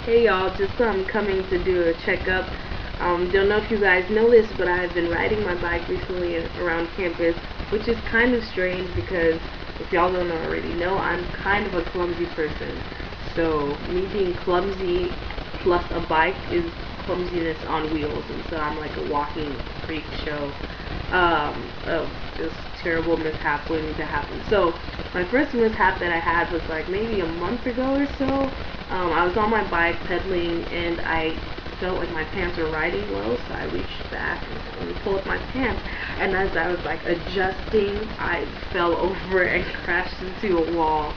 Hey y'all, just coming to do a checkup. Don't know if you guys know this, but I've been riding my bike recently around campus, which is kind of strange because if y'all don't already know, I'm kind of a clumsy person. So me being clumsy plus a bike is clumsiness on wheels, and so I'm like a walking freak show of just terrible mishap waiting to happen. So my first mishap that I had was like maybe a month ago or so. I was on my bike pedaling and I felt like my pants were riding low, so I reached back and pulled up my pants, and as I was like adjusting, I fell over and crashed into a wall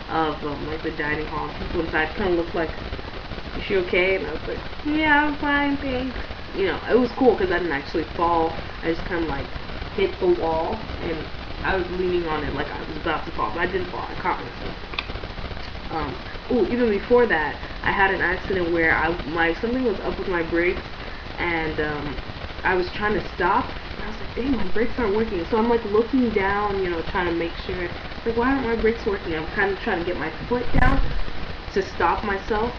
of like the dining hall. People inside kind of looked like, "Is she okay?" And I was like, "Yeah, I'm fine, thanks." You know, it was cool because I didn't actually fall. I just kind of like hit the wall, and I was leaning on it like I was about to fall, but I didn't fall. I caught myself. Even before that, I had an accident where something was up with my brakes, and I was trying to stop, and I was like, dang, my brakes aren't working. So I'm like looking down, you know, trying to make sure, like, why aren't my brakes working? I'm kind of trying to get my foot down to stop myself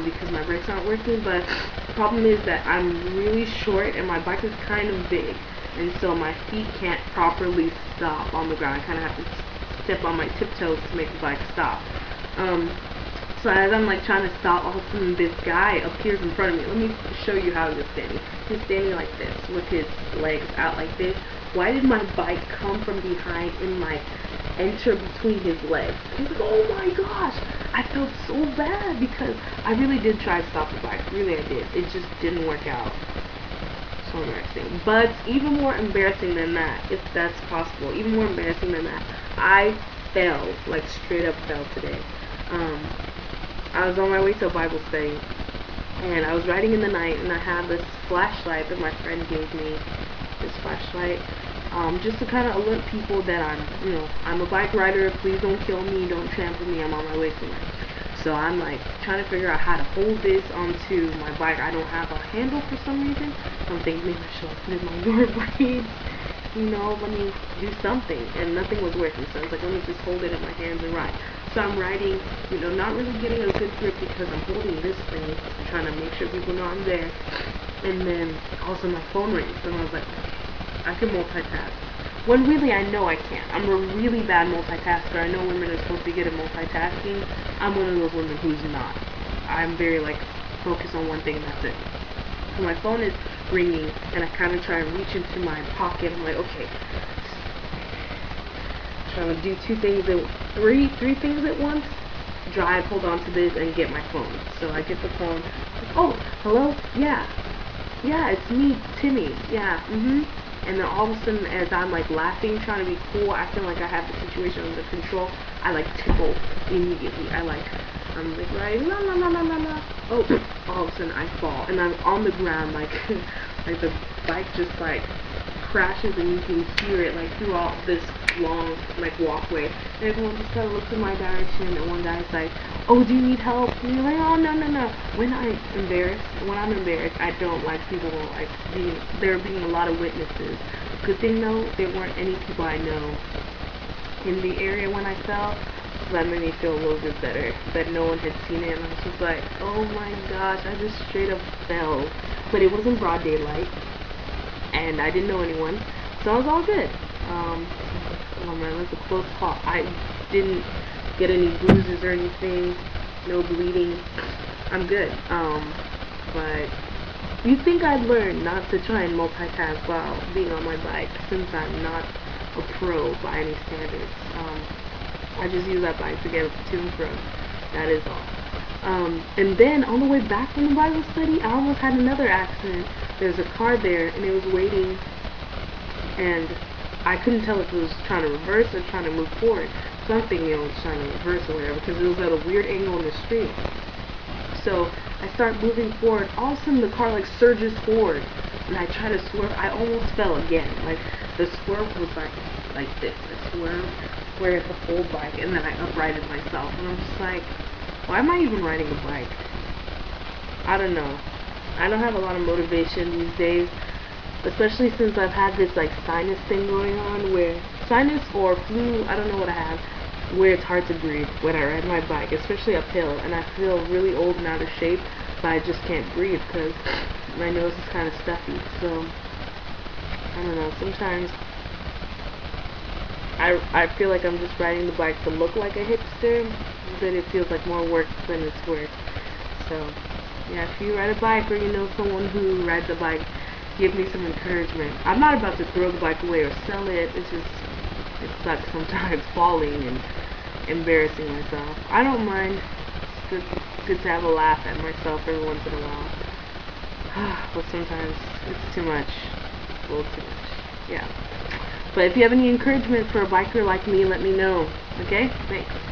because my brakes aren't working, but the problem is that I'm really short and my bike is kind of big, and so my feet can't properly stop on the ground. I kind of have to step on my tiptoes to make the bike stop. So as I'm like trying to stop, all of a sudden this guy appears in front of me. Let me show you how he was standing. He's standing like this with his legs out like this. Why did my bike come from behind and like enter between his legs? He's like, oh my gosh! I felt so bad because I really did try to stop the bike. Really, I did. It just didn't work out. So embarrassing. But even more embarrassing than that, if that's possible, even more embarrassing than that, I fell, like straight up fell today. I was on my way to a Bible study, and I was riding in the night, and I had this flashlight that my friend gave me, this flashlight, just to kind of alert people that I'm a bike rider, please don't kill me, don't trample me, I'm on my way somewhere. So I'm like trying to figure out how to hold this onto my bike. I don't have a handle for some reason, so I'm thinking maybe I should put it in my rollerblades, let me do something, and nothing was working, so I was like, let me just hold it in my hands and ride. So I'm riding, not really getting a good grip because I'm holding this thing, trying to make sure people know I'm there, and then also my phone rings, and I was like, okay, I can multitask. When really I know I can't. I'm a really bad multitasker. I know women are supposed to get at multitasking. I'm one of those women who's not. I'm very focused on one thing and that's it. So my phone is ringing, and I kind of try and reach into my pocket. I'm like, okay, trying to do three things at once. Drive, hold on to this, and get my phone. So I get the phone. Like, oh, hello? Yeah, it's me, Timmy. Yeah, And then all of a sudden, as I'm laughing, trying to be cool, acting like I have the situation under control, I tipple immediately. I'm right, la la la la la la. Oh, all of a sudden I fall, and I'm on the ground, like the bike just crashes, and you can hear it through all this long walkway. And everyone just kind of looks in my direction, and one guy's like, "Oh, do you need help?" And you're like, "Oh, no, no, no." When I'm embarrassed, I don't like people there being a lot of witnesses. Good thing though, there weren't any people I know in the area when I fell. So that made me feel a little bit better that no one had seen it, and I was just like, oh my gosh, I just straight up fell. But it wasn't broad daylight, and I didn't know anyone, so I was all good. Oh man, that's a close call. I didn't get any bruises or anything, no bleeding. I'm good. But you'd think I'd learn not to try and multitask while being on my bike, since I'm not a pro by any standards. I just use that bike to get to and from. That is all. And then on the way back from the Bible study, I almost had another accident. There's a car there, and it was waiting, and I couldn't tell if it was trying to reverse or trying to move forward. So I'm thinking it was trying to reverse or whatever, because it was at a weird angle in the street. So I start moving forward. All of a sudden, the car surges forward, and I try to swerve. I almost fell again. The swerve was like this. I swerved where the whole bike, and then I uprighted myself, and I'm just like, why am I even riding a bike? I don't know. I don't have a lot of motivation these days, especially since I've had this sinus thing going on, where sinus or flu, I don't know what I have, where it's hard to breathe when I ride my bike, especially uphill, and I feel really old and out of shape, but I just can't breathe because my nose is kind of stuffy. So I don't know, sometimes I feel like I'm just riding the bike to look like a hipster, but it feels like more work than it's worth. So yeah, if you ride a bike or you know someone who rides a bike, give me some encouragement. I'm not about to throw the bike away or sell it. It's just, it sucks sometimes falling and embarrassing myself. I don't mind. It's good to have a laugh at myself every once in a while. But sometimes it's too much. A little too much. Yeah. But if you have any encouragement for a biker like me, let me know. Okay? Thanks.